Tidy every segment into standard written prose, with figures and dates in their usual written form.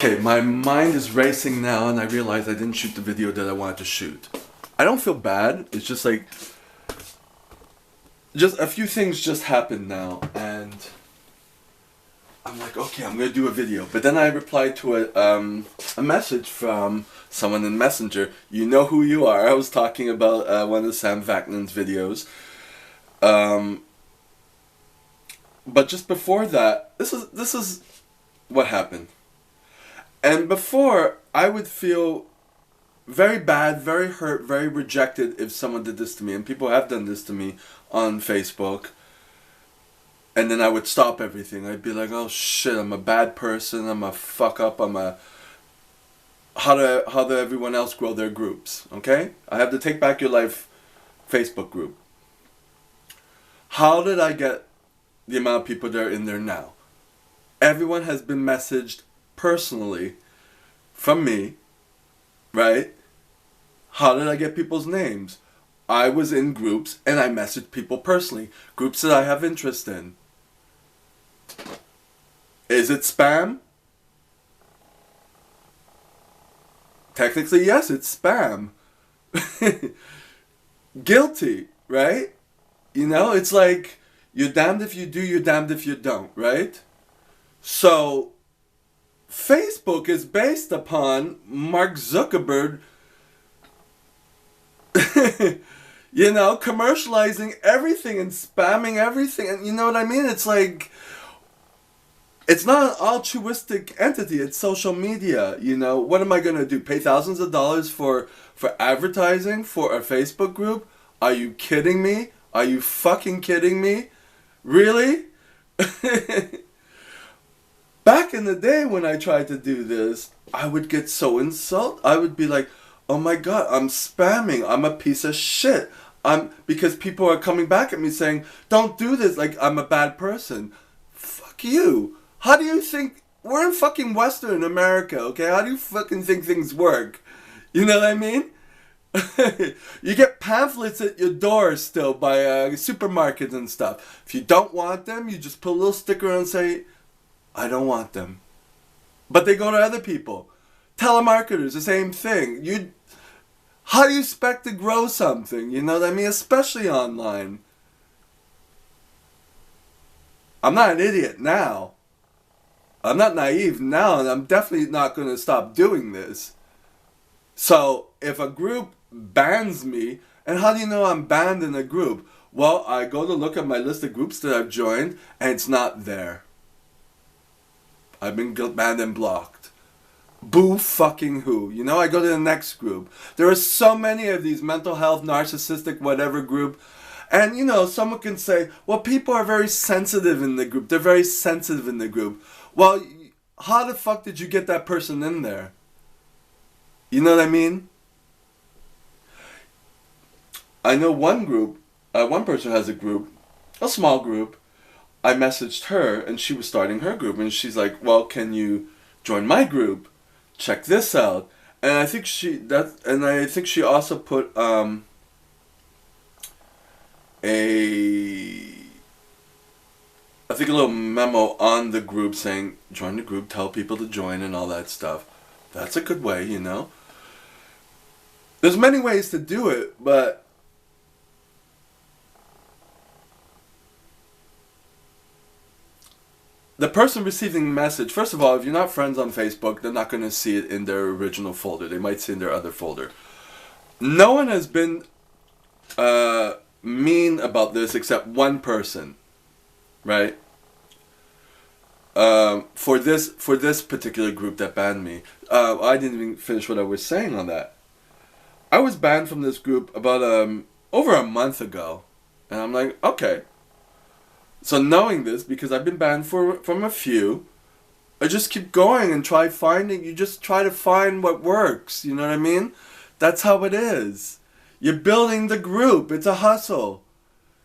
Okay, my mind is racing now and I realize I didn't shoot the video that I wanted to shoot. I don't feel bad, it's just like, just a few things just happened now and I'm like, okay, I'm gonna do a video. But then I replied to a message from someone in Messenger. You know who you are. I was talking about one of Sam Vaknin's videos. But just before that, this is what happened. And before, I would feel very bad, very hurt, very rejected if someone did this to me. And people have done this to me on Facebook. And then I would stop everything. I'd be like, oh shit, I'm a bad person, I'm a fuck up, how do everyone else grow their groups, okay? I have the Take Back Your Life Facebook group. How did I get the amount of people that are in there now? Everyone has been messaged personally from me, right? How did I get people's names? I was in groups and I messaged people personally. Groups that I have interest in. Is it spam? Technically, yes, it's spam. Guilty, right? You know, it's like, you're damned if you do, you're damned if you don't, right? So, Facebook is based upon Mark Zuckerberg, you know, commercializing everything and spamming everything. And you know what I mean? It's like, it's not an altruistic entity. It's social media, you know. What am I going to do? Pay thousands of dollars for advertising for a Facebook group? Are you kidding me? Are you fucking kidding me? Really? Back in the day when I tried to do this, I would get so insulted. I would be like, oh my god, I'm spamming. I'm a piece of shit. Because people are coming back at me saying, don't do this, like I'm a bad person. Fuck you. How do you think, we're in fucking Western America, okay? How do you fucking think things work? You know what I mean? You get pamphlets at your door still by supermarkets and stuff. If you don't want them, you just put a little sticker and say, I don't want them. But they go to other people. Telemarketers, the same thing. How do you expect to grow something? You know what I mean? Especially online. I'm not an idiot now. I'm not naive now, and I'm definitely not going to stop doing this. So, if a group bans me, and how do you know I'm banned in a group? Well, I go to look at my list of groups that I've joined, and it's not there. I've been banned and blocked. Boo fucking who. You know, I go to the next group. There are so many of these mental health, narcissistic, whatever group. And, you know, someone can say, well, people are very sensitive in the group. They're very sensitive in the group. Well, how the fuck did you get that person in there? You know what I mean? I know one group, one person has a group, a small group. I messaged her and she was starting her group and she's like, well, can you join my group? Check this out. And I think she also put a little memo on the group saying, join the group, tell people to join and all that stuff. That's a good way, you know. There's many ways to do it, but the person receiving the message, first of all, if you're not friends on Facebook, they're not going to see it in their original folder. They might see it in their other folder. No one has been mean about this except one person, right? For this particular group that banned me. I didn't even finish what I was saying on that. I was banned from this group about over a month ago. And I'm like, okay. So knowing this, because I've been banned from a few, I just keep going and you just try to find what works, you know what I mean? That's how it is. You're building the group, it's a hustle.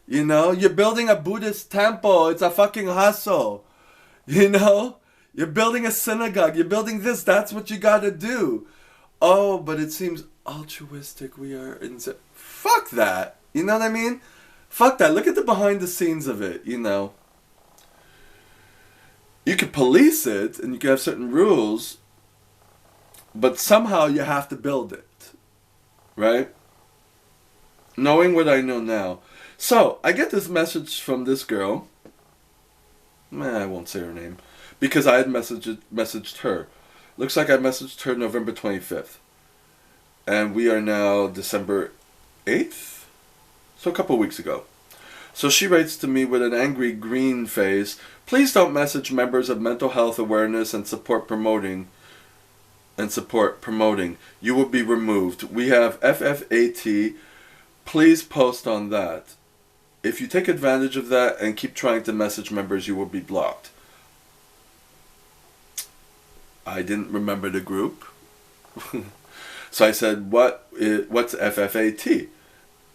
You know, you're building a Buddhist temple, it's a fucking hustle. You know? You're building a synagogue, you're building this, that's what you gotta do. Oh, but it seems altruistic, we are fuck that. You know what I mean? Fuck that. Look at the behind the scenes of it, you know. You could police it and you could have certain rules, But somehow you have to build it. Right? Knowing what I know now. So, I get this message from this girl. I won't say her name. Because I had messaged her. Looks like I messaged her November 25th. And we are now December 8th? So a couple weeks ago. So she writes to me with an angry green face, "Please don't message members of mental health awareness and support promoting. You will be removed. We have FFAT. Please post on that. If you take advantage of that and keep trying to message members, you will be blocked." I didn't remember the group. So I said, what's FFAT?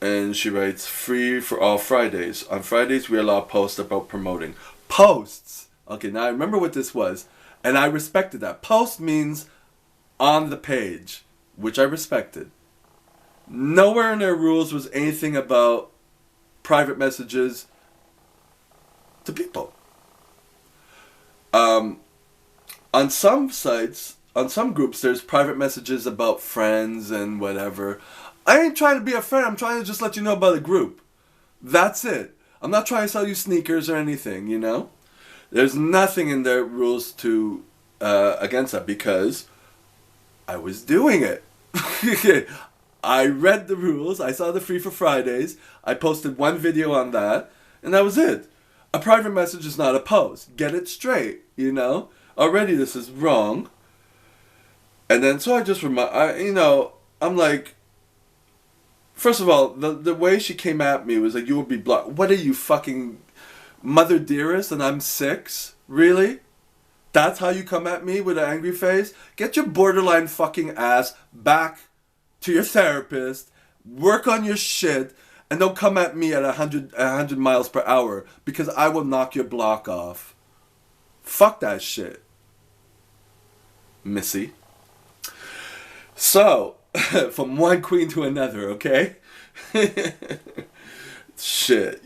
And she writes, "Free for all Fridays. On Fridays, we allow posts about promoting." Posts! Okay, now I remember what this was. And I respected that. Post means on the page, which I respected. Nowhere in their rules was anything about private messages to people. On some sites, on some groups, there's private messages about friends and whatever. I ain't trying to be a friend. I'm trying to just let you know about a group. That's it. I'm not trying to sell you sneakers or anything, you know? There's nothing in their rules to against that because I was doing it. I read the rules. I saw the Free for Fridays. I posted one video on that, and that was it. A private message is not a post. Get it straight, you know? Already this is wrong. And then so I just I'm like, first of all, the way she came at me was like, "You will be blocked." What are you, fucking Mother Dearest, and I'm 6? Really? That's how you come at me with an angry face? Get your borderline fucking ass back to your therapist, work on your shit, and don't come at me at 100 miles per hour because I will knock your block off. Fuck that shit, Missy. So, from one queen to another, okay? Shit,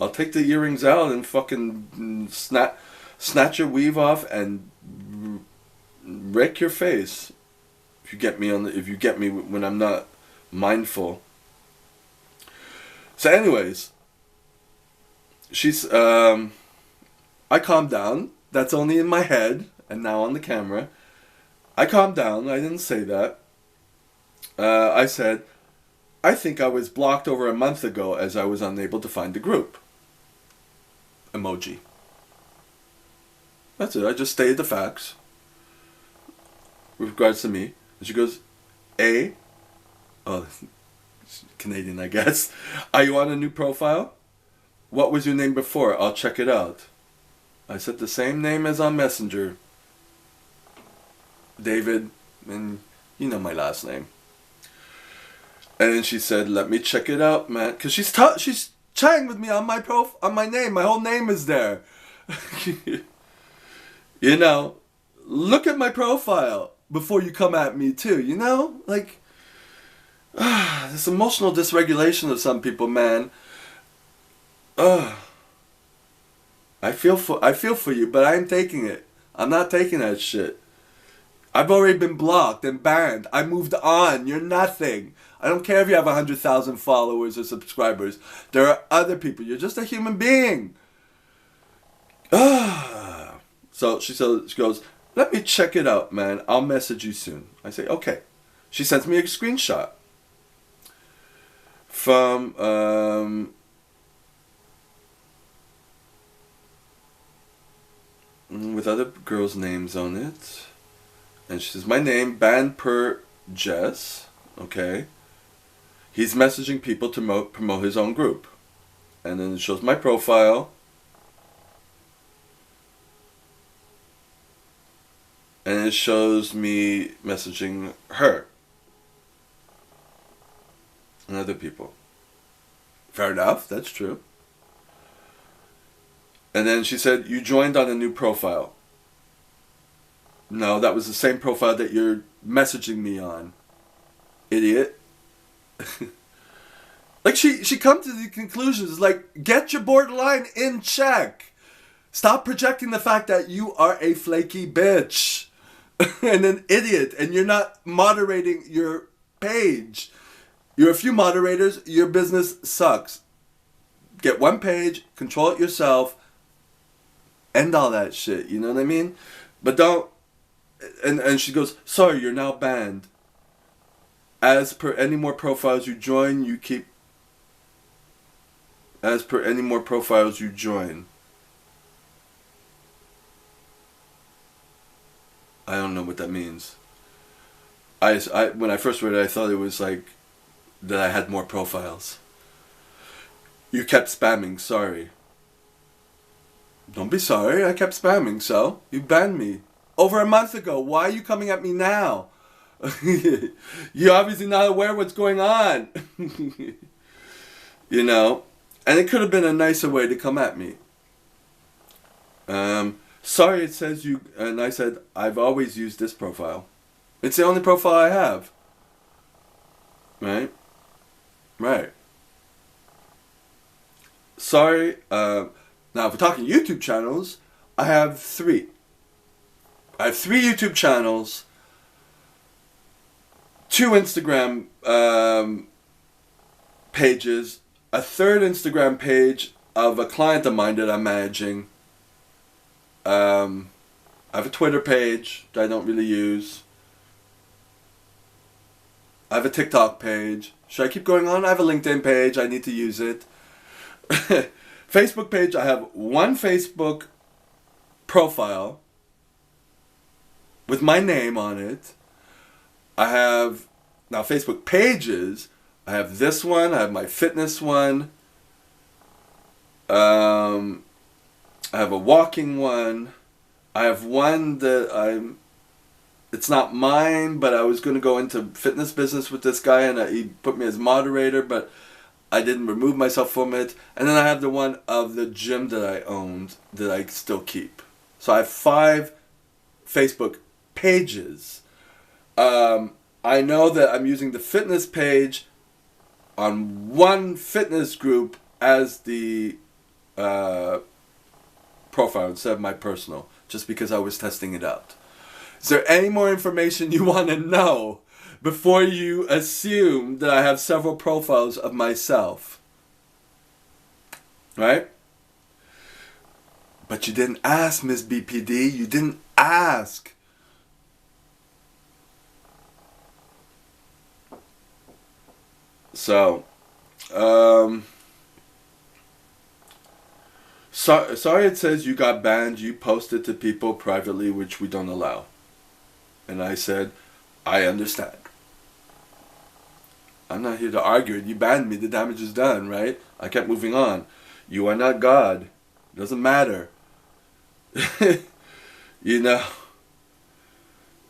I'll take the earrings out and fucking snatch your weave off and wreck your face. If you get me when I'm not mindful. So, anyways, I calmed down. That's only in my head and now on the camera. I calmed down. I didn't say that. I said, "I think I was blocked over a month ago as I was unable to find the group." Emoji. That's it. I just stated the facts with regards to me. And she goes, Canadian, I guess. "Are you on a new profile? What was your name before? I'll check it out." I said the same name as on Messenger. David, and you know my last name. And then she said, "Let me check it out, man," because she's chatting with me on my name. My whole name is there. You know, look at my profile before you come at me too. You know, like this emotional dysregulation of some people, man. I feel for you, but I ain't taking it. I'm not taking that shit. I've already been blocked and banned. I moved on. You're nothing. I don't care if you have 100,000 followers or subscribers. There are other people. You're just a human being. So she goes, "Let me check it out, man. I'll message you soon." I say, "Okay." She sends me a screenshot from with other girls' names on it. And she says, "My name, banned per Jess." Okay. He's messaging people to promote his own group. And then it shows my profile. And it shows me messaging her. And other people. Fair enough, that's true. And then she said, "You joined on a new profile." No, that was the same profile that you're messaging me on. Idiot. Like she come to the conclusions like, get your borderline in check. Stop projecting the fact that you are a flaky bitch. and an idiot, and you're not moderating your page. You're a few moderators, your business sucks. Get one page, control it yourself, end all that shit, you know what I mean? But don't, and she goes, sorry, you're now banned. As per any more profiles you join, you keep, as per any more profiles you join. I don't know what that means. When I first read it, I thought it was like that I had more profiles. You kept spamming, sorry. Don't be sorry, I kept spamming, so you banned me. Over a month ago, why are you coming at me now? You're obviously not aware what's going on. You know? And it could have been a nicer way to come at me. Sorry, it says you... And I said, I've always used this profile. It's the only profile I have. Right? Right. Sorry. Now, if we're talking YouTube channels, I have 3. I have 3 YouTube channels, 2 Instagram pages, a 3rd Instagram page of a client of mine that I'm managing. I have a Twitter page that I don't really use. I have a TikTok page. Should I keep going on? I have a LinkedIn page. I need to use it. Facebook page. I have 1 Facebook profile with my name on it. I have now Facebook pages. I have this one. I have my fitness one. I have a walking one. I have one that it's not mine, but I was going to go into fitness business with this guy, and he put me as moderator, but I didn't remove myself from it. And then I have the one of the gym that I owned that I still keep. So I have 5 Facebook pages. I know that I'm using the fitness page on one fitness group as the profile instead of my personal, just because I was testing it out. Is there any more information you want to know before you assume that I have several profiles of myself? Right? But you didn't ask, Miss BPD. You didn't ask. So, sorry it says you got banned. You posted to people privately, which we don't allow. And I said, I understand. I'm not here to argue it. You banned me. The damage is done, right? I kept moving on. You are not God. It doesn't matter. You know.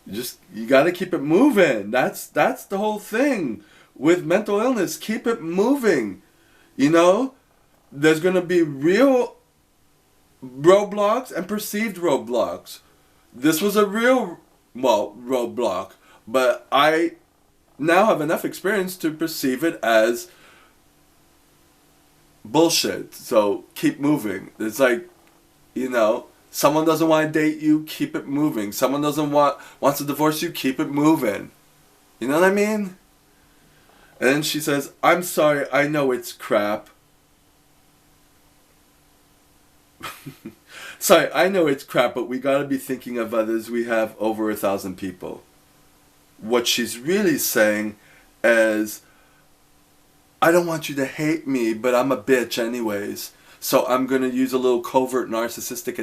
You got to keep it moving. That's the whole thing with mental illness. Keep it moving. You know, there's going to be real roadblocks and perceived roadblocks. This was a real, roadblock, but I now have enough experience to perceive it as bullshit. So keep moving. It's like, you know, someone doesn't want to date you, keep it moving. Someone wants to divorce you, keep it moving. You know what I mean? And then she says, I'm sorry, I know it's crap. Sorry, I know it's crap, but we gotta be thinking of others. We have over 1,000 people. What she's really saying is, I don't want you to hate me, but I'm a bitch anyways. So I'm gonna use a little covert narcissistic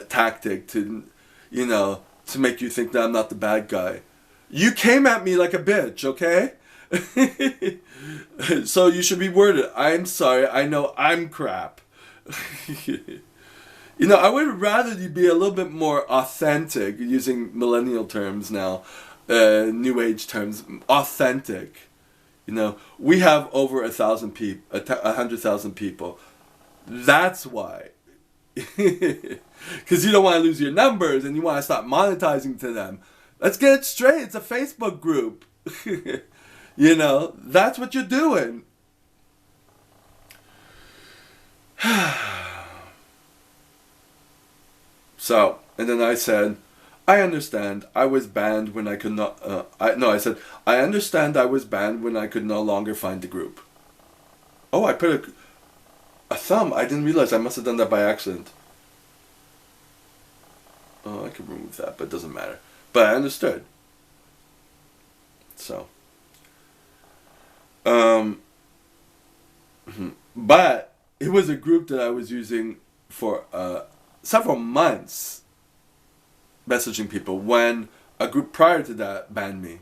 tactic to, you know, to make you think that I'm not the bad guy. You came at me like a bitch, okay? So you should be worded, I'm sorry, I know I'm crap. You know, I would rather you be a little bit more authentic, using millennial terms now, new age terms, authentic. You know, we have over 1,000 people, 100,000 people. That's why. Because you don't want to lose your numbers and you want to stop monetizing to them. Let's get it straight. It's a Facebook group. You know, that's what you're doing. So, and then I said, I understand. I was banned when I could not. I said I understand. I was banned when I could no longer find the group. Oh, I put a thumb. I didn't realize. I must have done that by accident. Oh, I could remove that, but it doesn't matter. But I understood. So. But it was a group that I was using for several months, messaging people, when a group prior to that banned me.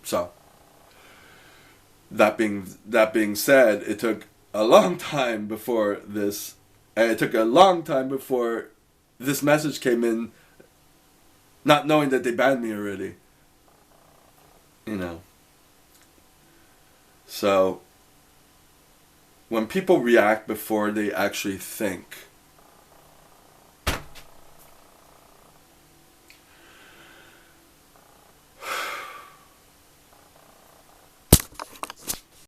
So that being said, it took a long time before this, and it took a long time before this message came in, not knowing that they banned me already. You know. So when people react before they actually think,